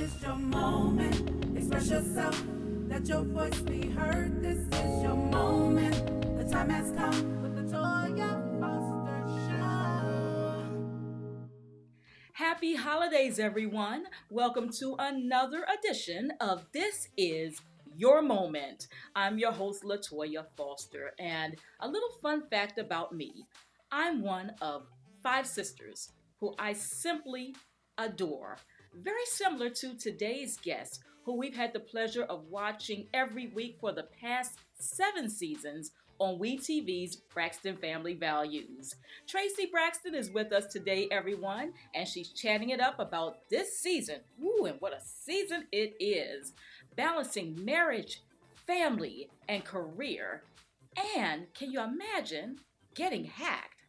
is your moment. Express yourself, let your voice be heard. This is your moment. The time has come with the Latoya Foster Show. Happy holidays, everyone. Welcome to another edition of This Is Your Moment. I'm your host, Latoya Foster, and a little fun fact about me. I'm one of five sisters who I simply adore. Very similar to today's guest, who we've had the pleasure of watching every week for the past 7 seasons on WeTV's Braxton Family Values. Traci Braxton is with us today, everyone, and she's chatting it up about this season. Ooh, and what a season it is! Balancing marriage, family, and career. And can you imagine getting hacked?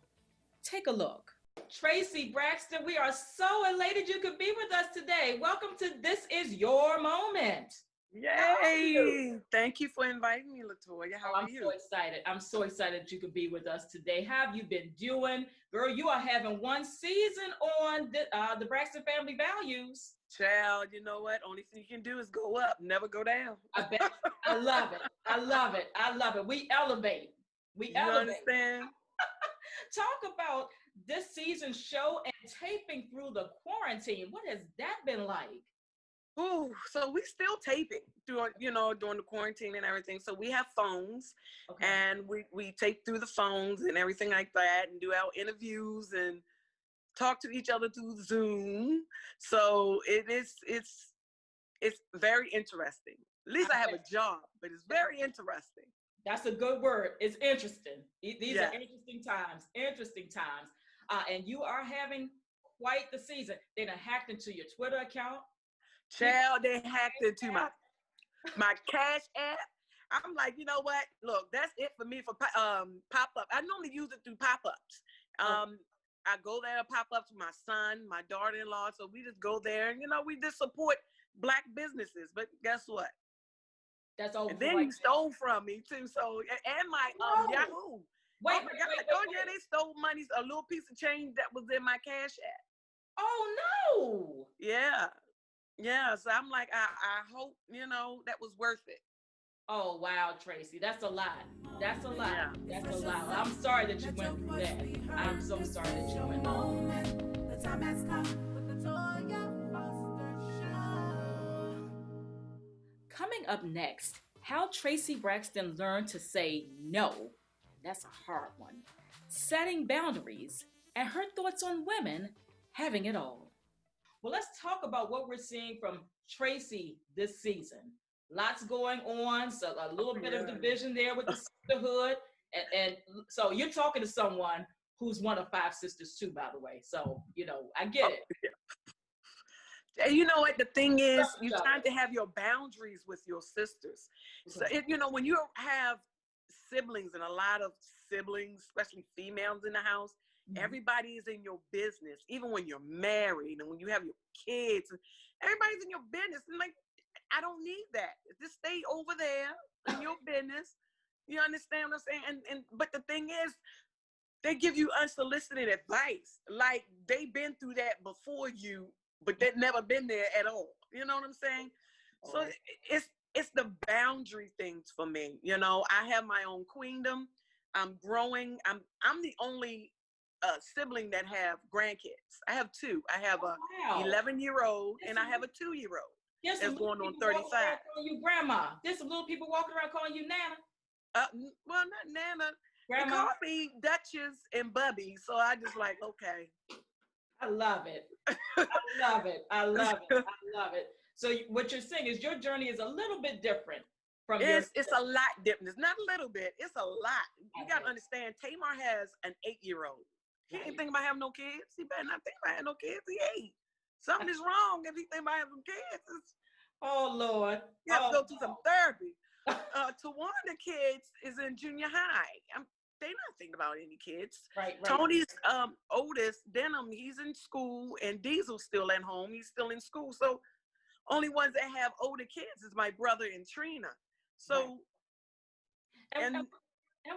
Take a look. Traci Braxton, we are so elated you could be with us today. Welcome to This Is Your Moment. Yay! Thank you for inviting me, Latoya. How are I'm you? so excited. I'm so excited that you could be with us today. How have you been doing? Girl, you are having one season on the Braxton Family Values. Child, you know what? Only thing you can do is go up, never go down. I bet. I love it. I love it. I love it. We elevate. You understand? Talk about this season's show and taping through the quarantine. What has that been like? Ooh, so we still taping during the quarantine and everything. So we have phones, Okay. and we tape through the phones and everything like that, and do our interviews and talk to each other through Zoom. So it's very interesting. At least I have a job, but it's very interesting. That's a good word. It's interesting. These Yeah. are interesting times. Interesting times. And you are having quite the season. They done hacked into your Twitter account. Child, they hacked into my Cash app. I'm like, you know what? Look, that's it for me for pop-up. I normally use it through pop-ups. I go there to pop-ups with my son, my daughter-in-law. So we just go there and, we just support Black businesses. But guess what? That's over. And then you stole from me too. So, and my Yahoo. Wait, yeah, they stole money, a little piece of change that was in my Cash app. Oh, no. Yeah. Yeah, so I'm like, I hope, that was worth it. Oh, wow, Traci. That's a lot. That's a lot. Yeah. That's a lot. I'm sorry that you went through that. I'm so sorry that you went through that. The time has come with the Latoya Foster Show. Coming up next, how Traci Braxton learned to say no. That's a hard one. Setting boundaries and her thoughts on women having it all. Well, let's talk about what we're seeing from Traci this season. Lots going on, so a little bit of division there with the sisterhood. And so you're talking to someone who's one of five sisters too, by the way. So, I get it. And you know what? The thing is, you're trying to have your boundaries with your sisters. So, when you have siblings, and a lot of siblings, especially females in the house, everybody is in your business. Even when you're married and when you have your kids, everybody's in your business. And like, I don't need that. Just stay over there in your business. You understand what I'm saying? But the thing is, they give you unsolicited advice. Like they've been through that before you, but they've never been there at all. You know what I'm saying? So it's the boundary things for me. I have my own queendom. I'm growing. I'm the only sibling that have grandkids. I have two. I have a 11-year-old and I have a 2-year-old. There's that's going on 35. Calling you grandma. There's some little people walking around calling you Nana. Well, not Nana. Grandma. They call me Duchess and Bubby, so I just like, okay. I love it. I love it. I love it. I love it. So what you're saying is your journey is a little bit different from It's a lot different. It's not a little bit. It's a lot. You got to understand, Tamar has an 8-year-old. He ain't thinking about having no kids. He better not think about having no kids. He 8. Something is wrong if he think about having kids. Oh, Lord. You have to go through some therapy. Tawanda kids is in junior high. They not thinking about any kids. Right. Tony's oldest, Denham, he's in school, and Diesel's still at home. He's still in school. So only ones that have older kids is my brother and Trina. So and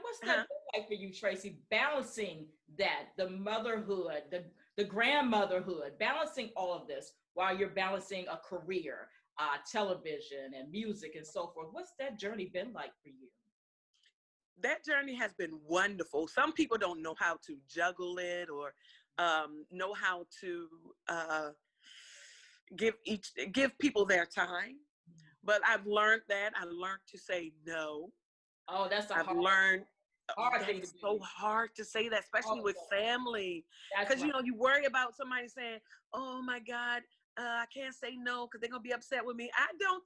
what's that like for you, Traci? Balancing that, the motherhood, the grandmotherhood, balancing all of this while you're balancing a career, television and music and so forth. What's that journey been like for you? That journey has been wonderful. Some people don't know how to juggle it or know how to give people their time. But I've learned that. I learned to say no. Oh, that's a I've hard, learned hard that thing to is so do. hard to say that, especially with family. That's Because, right. you worry about somebody saying, oh my God, I can't say no because they're going to be upset with me. I don't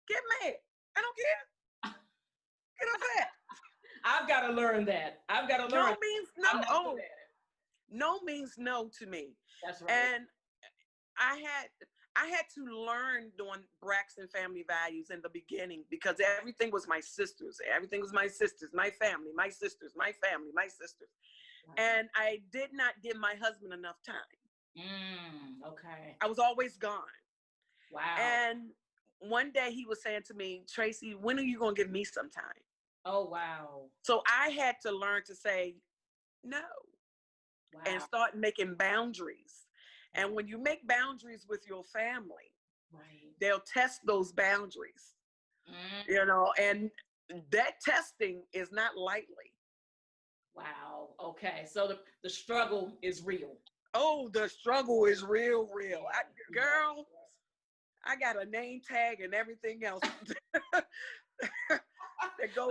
get mad. I don't care. Get upset. I've got to learn that. I've got to learn. No means no. I'm not Oh, good at it. no means no to me. That's right. And I had to learn doing Braxton family values in the beginning because everything was my sisters. Everything was my sisters, my family, my sisters, my family, my sisters. Right. And I did not give my husband enough time. Okay. I was always gone. Wow. And one day he was saying to me, Tracy, when are you going to give me some time? Oh, wow. So I had to learn to say no. Wow. And start making boundaries. And when you make boundaries with your family, right, they'll test those boundaries, and that testing is not lightly. Wow. Okay. So the struggle is real. Oh, the struggle is real. Girl, I got a name tag and everything else. But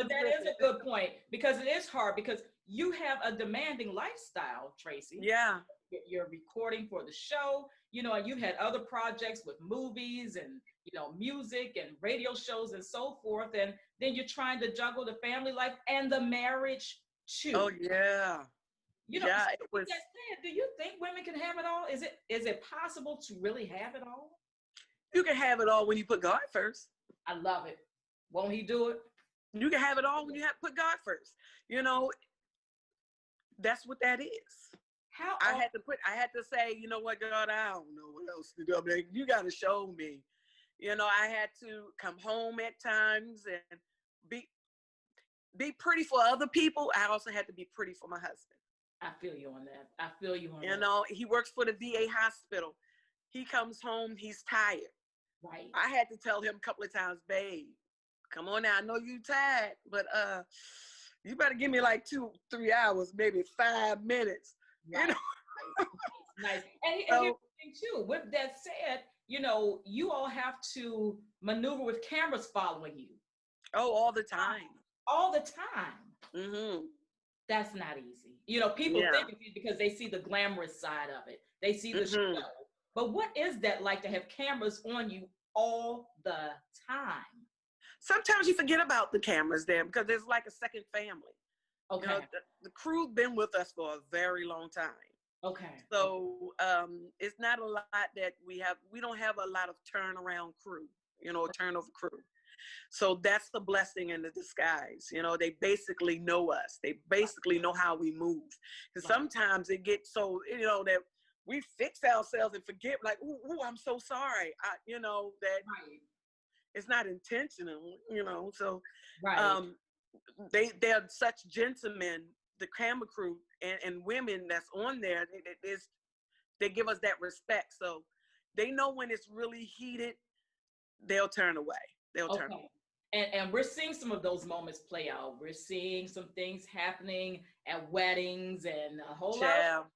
that is a good point because it is hard because you have a demanding lifestyle, Tracy. Yeah. You're recording for the show, and you've had other projects with movies and, music and radio shows and so forth. And then you're trying to juggle the family life and the marriage too. Oh, yeah. Yeah, it was. Do you think women can have it all? Is it possible to really have it all? You can have it all when you put God first. I love it. Won't he do it? You can have it all when you put God first. That's what that is. I had to say, you know what, God, I don't know what else to do. I mean, you got to show me. I had to come home at times and be pretty for other people. I also had to be pretty for my husband. I feel you on that. He works for the VA hospital. He comes home, he's tired. Right. I had to tell him a couple of times, babe, come on now. I know you tired, but you better give me like 2-3 hours, maybe 5 minutes. Right. Nice. And here's the thing too. With that said, you all have to maneuver with cameras following you. Oh, all the time. All the time. Mm-hmm. That's not easy. People think of you because they see the glamorous side of it. They see the show. But what is that like to have cameras on you all the time? Sometimes you forget about the cameras there because there's like a second family. Okay. The crew's been with us for a very long time. Okay. So it's not a lot that we don't have a lot of turnaround crew, turnover crew. So that's the blessing in the disguise. They basically know us. They basically know how we move. Because sometimes it gets so, that we fix ourselves and forget, like, ooh, I'm so sorry. That it's not intentional, So they're such gentlemen, the camera crew and women that's on there. They give us that respect. So they know when it's really heated, they'll turn away. Turn away. And we're seeing some of those moments play out. We're seeing some things happening at weddings and a whole lot.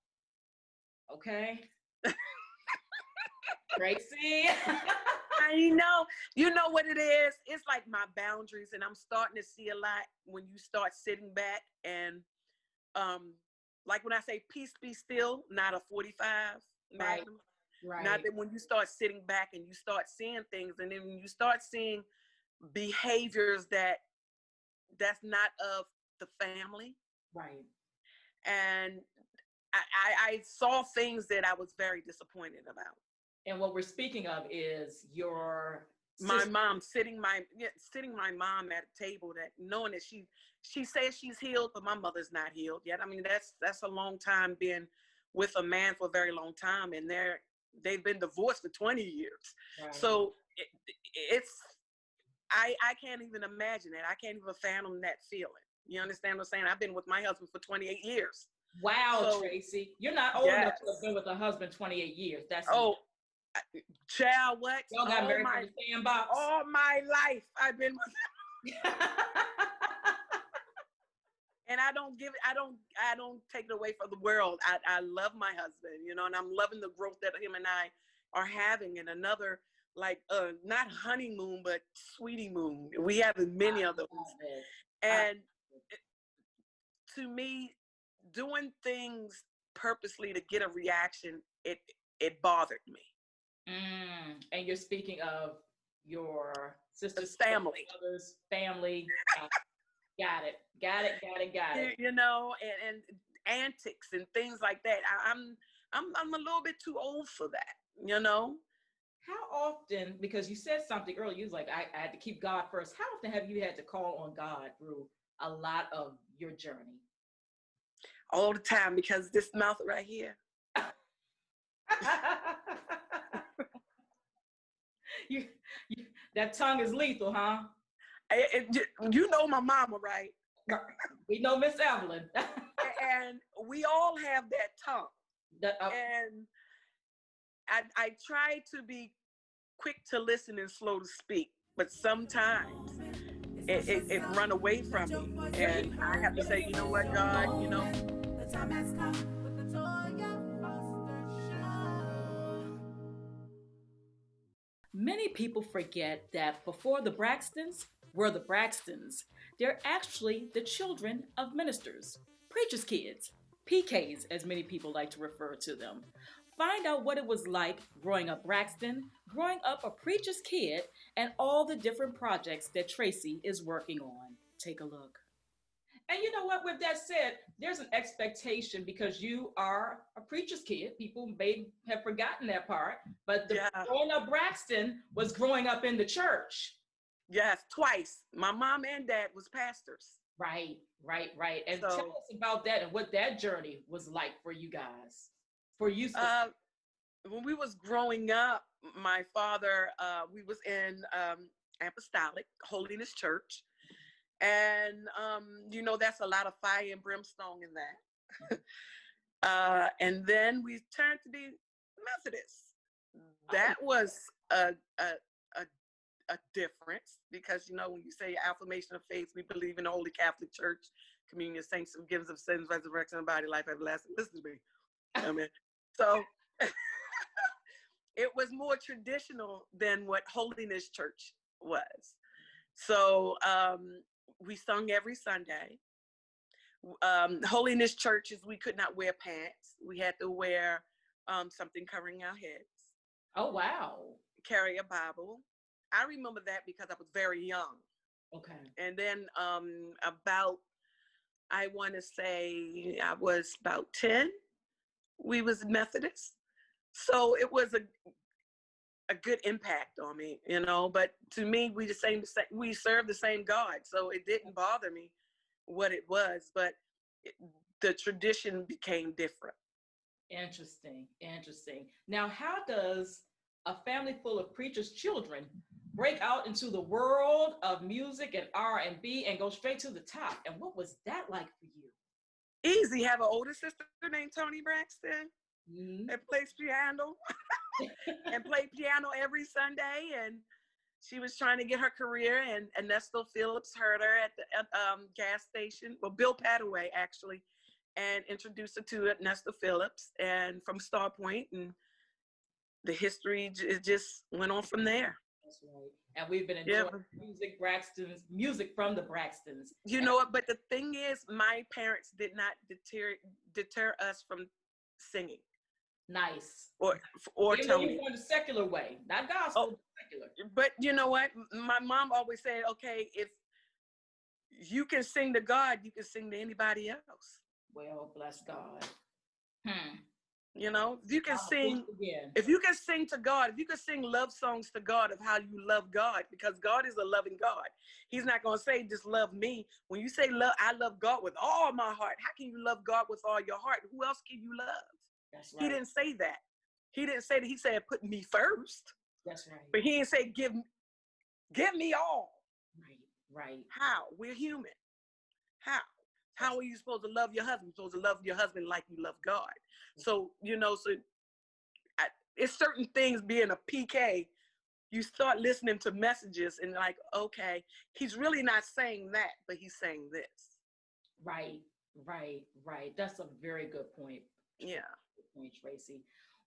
Okay. Tracy. I know. You know what it is? It's like my boundaries, and I'm starting to see a lot when you start sitting back and like when I say peace be still, not a 45 Magnum. Right. Not that when you start sitting back and you start seeing things, and then when you start seeing behaviors that's not of the family. Right. And I saw things that I was very disappointed about. And what we're speaking of is my mom sitting my mom at a table, that knowing that she says she's healed, but my mother's not healed yet. I mean, that's a long time being with a man for a very long time, and they've been divorced for 20 years. Right. So I can't even imagine it. I can't even fathom that feeling. You understand what I'm saying? I've been with my husband for 28 years. Wow, So, Tracy, you're not old enough yes. to have been with a husband 28 years. That's Oh, child, what? y'all got married from the sandbox. All my life I've been with and I don't take it away from the world. I love my husband, you know, and I'm loving the growth that him and I are having. And another, like, not honeymoon, but sweetie moon. We have many of those. And to me, doing things purposely to get a reaction, it bothered me. And you're speaking of your sister's family. Brothers, family. Got it. You know, and antics and things like that. I'm a little bit too old for that, you know. How often, because you said something earlier, you was like, I had to keep God first. How often have you had to call on God through a lot of your journey? All the time, because this mouth right here. you, that tongue is lethal, huh? You know my mama, right? We know Miss Evelyn. And we all have that tongue. And I try to be quick to listen and slow to speak, but sometimes it run away from me. And I have to say, you know what, God, you know. The time has come with the Latoya Foster Show. Many people forget that before the Braxtons were the Braxtons, they're actually the children of ministers, preachers' kids, PKs, as many people like to refer to them. Find out what it was like growing up Braxton, growing up a preacher's kid, and all the different projects that Traci is working on. Take a look. And you know what? With that said, there's an expectation because you are a preacher's kid. People may have forgotten that part, but growing up Braxton was growing up in the church. Yes, twice. My mom and dad was pastors. Right. And tell us about that and what that journey was like for you guys. For you, when we was growing up, my father, we was in Apostolic Holiness Church. And, you know, that's a lot of fire and brimstone in that. And then we turned to be Methodist. That was a difference because, you know, when you say affirmation of faith, we believe in the Holy Catholic Church, communion, saints, forgiveness of sins, resurrection of body, life everlasting. Listen to me. I mean, so it was more traditional than what Holiness Church was. So, we sung every Sunday. Holiness churches, we could not wear pants. We had to wear something covering our heads. Oh, wow. Carry a Bible. I remember that because I was very young. Okay. And then I want to say I was about 10. We was Methodist. So it was a good impact on me, you know, but to me, we serve the same God. So it didn't bother me what it was, but the tradition became different. Interesting. Now, how does a family full of preachers' children break out into the world of music and R&B and go straight to the top? And what was that like for you? Easy. Have an older sister named Traci Braxton that plays piano. And played piano every Sunday, and she was trying to get her career, and Ernesto Phillips heard her at the gas station, well, Bill Padaway actually, and introduced her to Ernesto Phillips, and from Star Point, and the history just went on from there. That's right. And we've been enjoying music from the Braxtons. You know what, but the thing is, my parents did not deter us from singing. Nice. Or telling you in the secular way, not gospel, but secular. But you know what? My mom always said, okay, if you can sing to God, you can sing to anybody else. Well, bless God. You know, if you can sing to God, if you can sing love songs to God of how you love God, because God is a loving God. He's not going to say, just love me. When you say love, I love God with all my heart. How can you love God with all your heart? Who else can you love? That's right. He didn't say that. He didn't say that. He said, put me first. That's right. But he didn't say, give me all. Right. How? We're human. How are you supposed to love your husband? You're supposed to love your husband like you love God. So, you know, it's certain things being a PK, you start listening to messages and like, okay, he's really not saying that, but he's saying this. Right, right. That's a very good point. Yeah. Good point, Traci.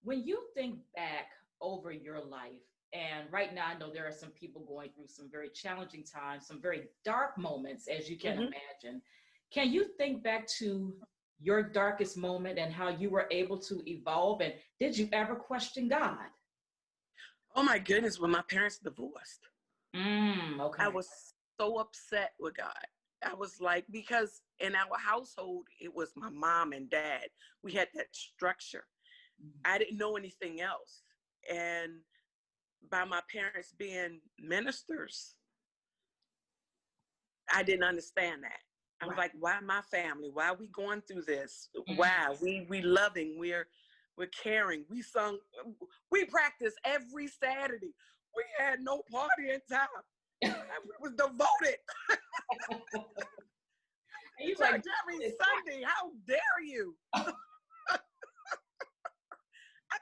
When you think back over your life, and right now I know there are some people going through some very challenging times, some very dark moments, as you can imagine. Can you think back to your darkest moment and how you were able to evolve? And did you ever question God? Oh my goodness, when my parents divorced, Okay. I was so upset with God. I was like, because in our household, it was my mom and dad. We had that structure. I didn't know anything else. And by my parents being ministers, I didn't understand that. I was like, why my family? Why are we going through this? Why? We loving, we're caring. We sung, we practiced every Saturday. We had no party in time. We was devoted. And you Church every Sunday. How dare you? I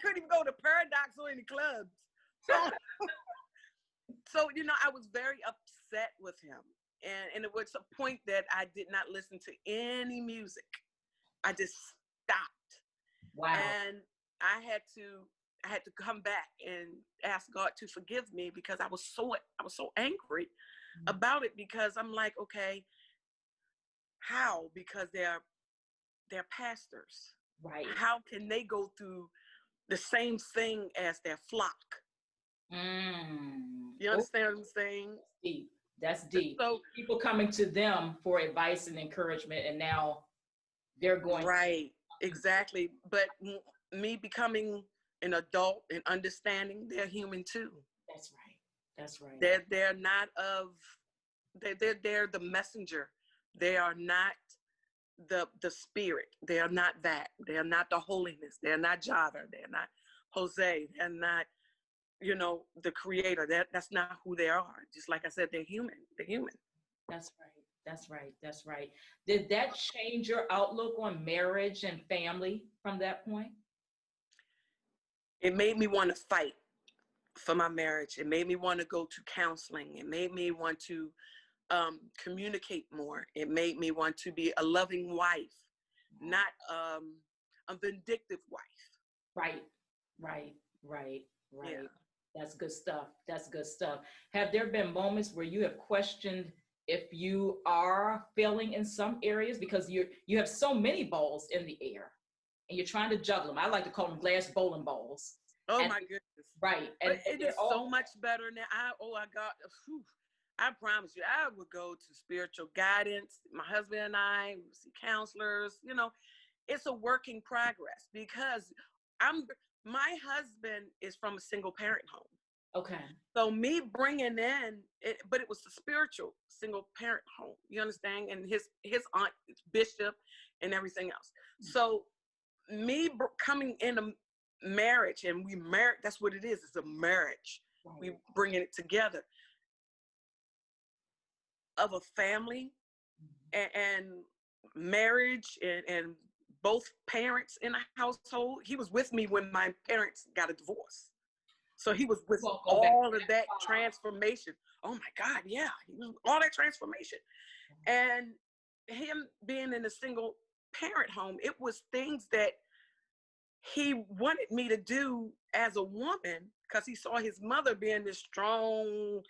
couldn't even go to Paradox or any clubs. So, you know, I was very upset with him. And it was a point that I did not listen to any music. I just stopped. Wow. And I had to come back and ask God to forgive me because I was so angry about it, because I'm like, okay, how? Because they're pastors. Right. How can they go through the same thing as their flock? You understand what I'm saying? Deep. That's deep. So people coming to them for advice and encouragement, and now they're going. Right, exactly. But me becoming an adult and understanding they're human too. That's right. That's right. They're not of, they're the messenger. They are not the spirit. They are not that. They are not the holiness. They're not Java. They're not Jose. They're not, you know, the creator. That's not who they are. Just like I said, they're human. They're human. That's right. That's right. That's right. Did that change your outlook on marriage and family from that point? It made me want to fight for my marriage. It made me want to go to counseling. It made me want to communicate more. It made me want to be a loving wife, not a vindictive wife. Right. Yeah. That's good stuff. That's good stuff. Have there been moments where you have questioned if you are failing in some areas, because you have so many balls in the air and you're trying to juggle them? I like to call them glass bowling balls. Oh my goodness. Right. And it is so much better now. I promise you, I would go to spiritual guidance. My husband and I would see counselors. You know, it's a work in progress, because my husband is from a single parent home. Okay. So me bringing in it, but it was a spiritual single parent home. You understand? And his aunt is bishop and everything else. So me coming in a marriage, and we married. That's what it is. It's a marriage. Right. We bringing it together of a family and marriage and both parents in a household. He was with me when my parents got a divorce. So he was with all of that transformation. Oh my God, yeah. He was all that transformation. And him being in a single parent home, it was things that he wanted me to do as a woman, because he saw his mother being this strong,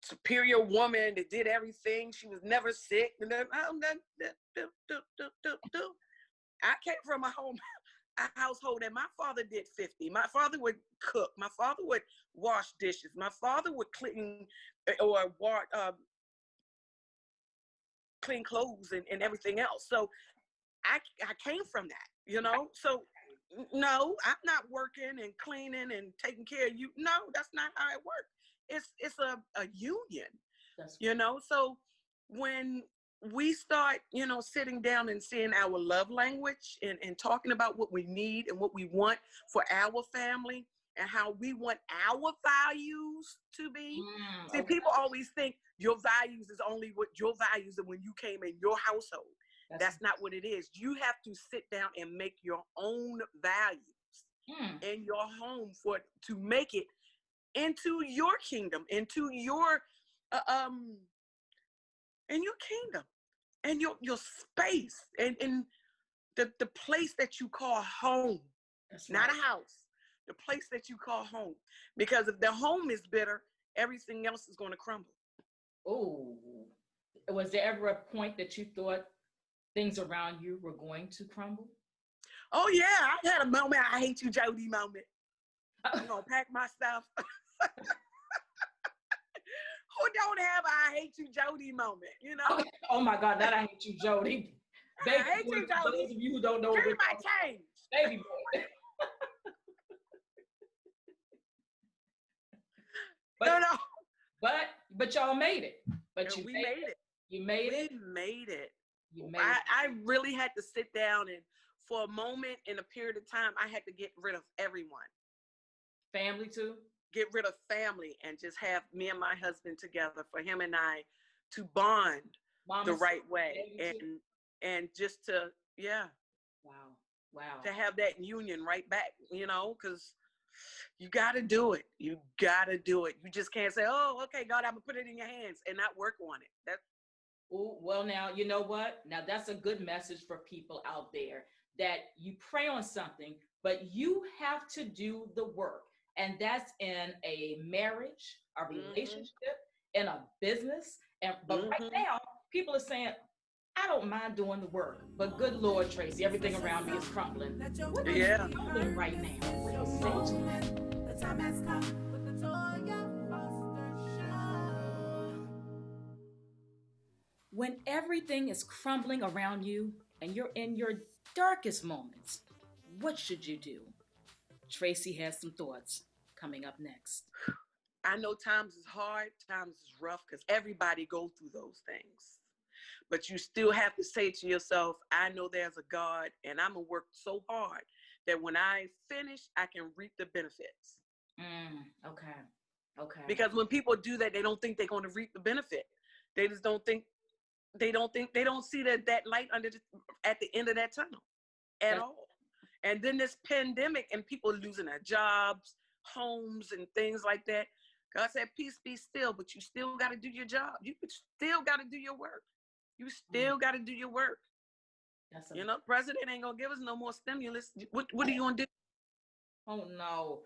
superior woman that did everything. She was never sick. I came from a household that my father did 50. My father would cook. My father would wash dishes. My father would clean clean clothes and everything else. So I came from that, you know. So no, I'm not working and cleaning and taking care of you. No, that's not how it works. It's a union, you know. So when we start, you know, sitting down and seeing our love language and talking about what we need and what we want for our family and how we want our values to be. See, people always think your values is only what your values are when you came in your household. That's not what it is. You have to sit down and make your own values in your home to make it into your kingdom, into your in your kingdom, and your space, and the place that you call home. That's not a house. The place that you call home. Because if the home is bitter, everything else is going to crumble. Oh, was there ever a point that you thought things around you were going to crumble? Oh yeah, I had a moment. I hate you, Jodi moment. I'm gonna pack my stuff. Who don't have a I hate you, Jodi moment? You know? Oh my God, that I hate you, Jodi. Baby, I hate you, Jodi. those of you who don't know, give me my change, baby boy. But y'all made it. But we made it. You made it. We made it. You made it. I really had to sit down, and for a moment in a period of time, I had to get rid of everyone. Family too? Get rid of family and just have me and my husband together, for him and I to bond the right way, and just to Wow. To have that union right back, you know, because you got to do it. You got to do it. You just can't say, oh, okay, God, I'm going to put it in your hands and not work on it. Well, now, you know what? Now, that's a good message for people out there, that you pray on something, but you have to do the work. And that's in a marriage, a relationship, in a business. But right now, people are saying, I don't mind doing the work, but good Lord, Traci, everything around me is crumbling. What are you doing right now? The time has come with the Latoya Foster Show. When everything is crumbling around you and you're in your darkest moments, what should you do? Traci has some thoughts coming up next. I know times is hard, times is rough, because everybody goes through those things. But you still have to say to yourself, I know there's a God, and I'm going to work so hard that when I finish, I can reap the benefits. Okay. Because when people do that, they don't think they're going to reap the benefit. They just don't think, they don't see that light at the end of that tunnel at all. And then this pandemic and people losing their jobs, homes, and things like that. God said, peace be still, but you still got to do your job. You still got to do your work. You still got to do your work. President ain't going to give us no more stimulus. What are you going to do? Oh, no.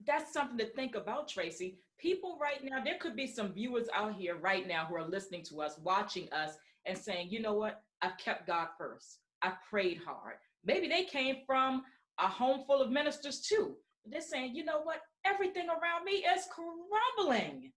That's something to think about, Traci. People right now, there could be some viewers out here right now who are listening to us, watching us, and saying, you know what? I've kept God first. I prayed hard. Maybe they came from a home full of ministers too. They're saying, you know what? Everything around me is crumbling.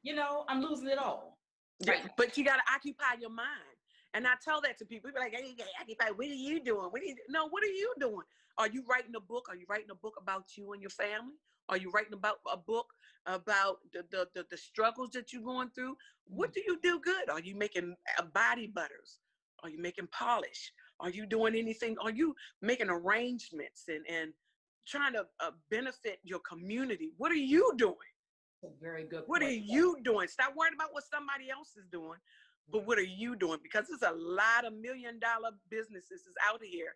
You know, I'm losing it all. Right. But you got to occupy your mind. And I tell that to people. People are like, hey, occupy. What are you doing? No, what are you doing? Are you writing a book? Are you writing a book about you and your family? Are you writing about a book about the struggles that you're going through? What do you do good? Are you making body butters? Are you making polish? Are you doing anything? Are you making arrangements and trying to benefit your community? What are you doing? Very good point. What are you doing? Stop worrying about what somebody else is doing, but what are you doing? Because there's a lot of $1 million businesses is out here.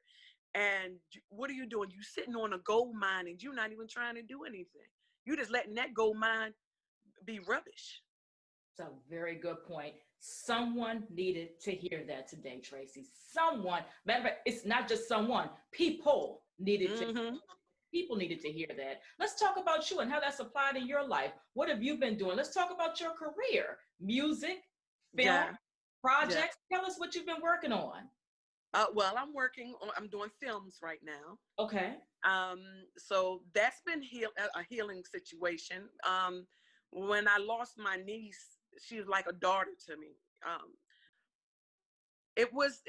And what are you doing? You sitting on a gold mine and you're not even trying to do anything. You're just letting that gold mine be rubbish. That's a very good point. Someone needed to hear that today, Traci. Someone, matter of fact, it's not just someone, people needed to People needed to hear that. Let's talk about you and how that's applied in your life. What have you been doing? Let's talk about your career, music, film, projects. Tell us what you've been working on. Well, I'm doing films right now. Okay. So that's been a healing situation. When I lost my niece, she was like a daughter to me. It was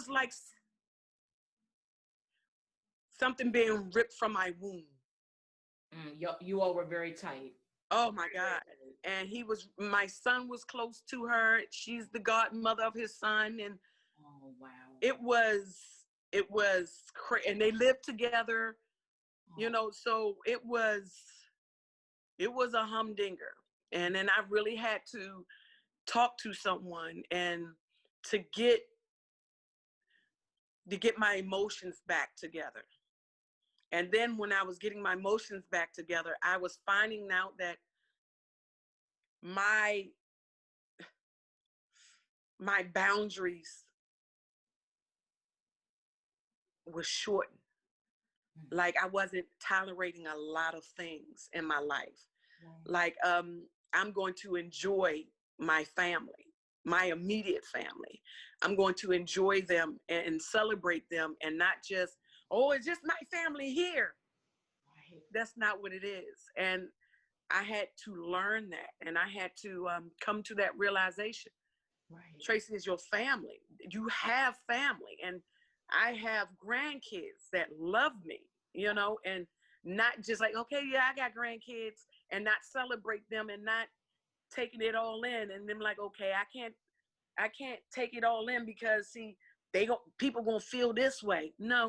like something being ripped from my womb. You all were very tight. Oh my God. And my son was close to her. She's the godmother of his son. And oh, wow. It was crazy. And they lived together, you know, so it was a humdinger. And then I really had to talk to someone and to get my emotions back together. And then when I was getting my emotions back together, I was finding out that my boundaries were shortened. Like I wasn't tolerating a lot of things in my life. Like I'm going to enjoy my family, my immediate family. I'm going to enjoy them and celebrate them, and not just, oh, it's just my family here. Right. That's not what it is. And I had to learn that, and I had to come to that realization. Right. Traci is your family. You have family, and I have grandkids that love me, you know, and not just like, okay, yeah, I got grandkids, and not celebrate them and not taking it all in. And then like, okay, I can't take it all in because see, people gonna feel this way. No.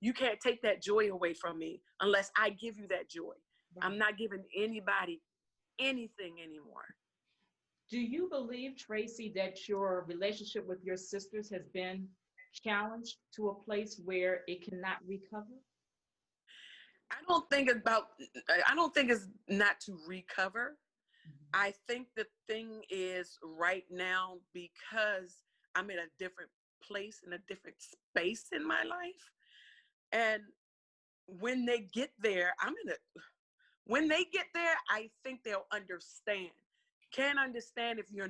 You can't take that joy away from me unless I give you that joy. Right. I'm not giving anybody anything anymore. Do you believe, Traci, that your relationship with your sisters has been challenged to a place where it cannot recover? I don't think it's not to recover. Mm-hmm. I think the thing is right now, because I'm in a different place, in a different space in my life. And when they get there, when they get there, I think they'll understand. Can't understand if you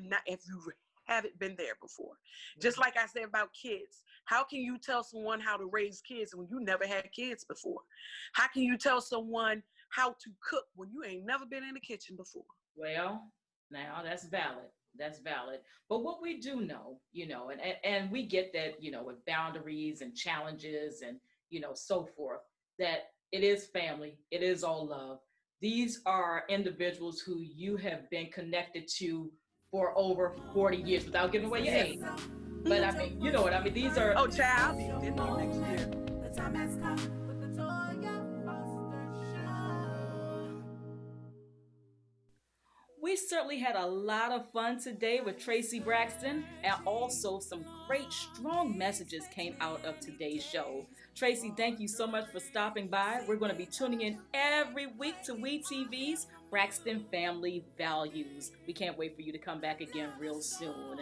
haven't been there before. Just like I said about kids. How can you tell someone how to raise kids when you never had kids before? How can you tell someone how to cook when you ain't never been in the kitchen before? Well, now that's valid. That's valid. But what we do know, you know, and we get that, you know, with boundaries and challenges and, you know, so forth, that it is family. It is all love. These are individuals who you have been connected to for over 40 years without giving away your age. But I mean, you know what I mean? These are... Oh, child, I'll be 50 next year. The time has come with the Latoya Foster Show. We certainly had a lot of fun today with Traci Braxton, and also some great, strong messages came out of today's show. Traci, thank you so much for stopping by. We're going to be tuning in every week to WeTV's Braxton Family Values. We can't wait for you to come back again real soon.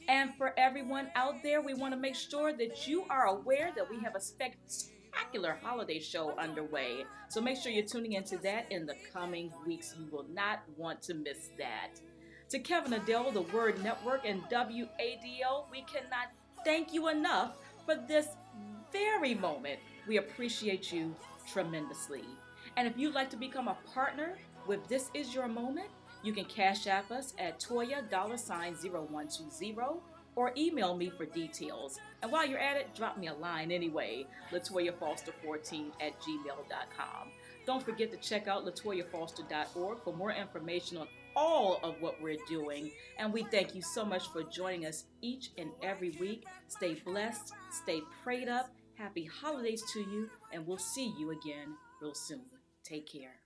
And for everyone out there, we want to make sure that you are aware that we have a spectacular holiday show underway. So make sure you're tuning into that in the coming weeks. You will not want to miss that. To Kevin Adele, the Word Network, and WADO, we cannot thank you enough for this very moment. We appreciate you tremendously. And if you'd like to become a partner with This Is Your Moment, you can cash app us at Toya $0120 or email me for details. And while you're at it, drop me a line anyway, LatoyaFoster14@gmail.com. Don't forget to check out LatoyaFoster.org for more information on all of what we're doing. And we thank you so much for joining us each and every week. Stay blessed, stay prayed up. Happy holidays to you, and we'll see you again real soon. Take care.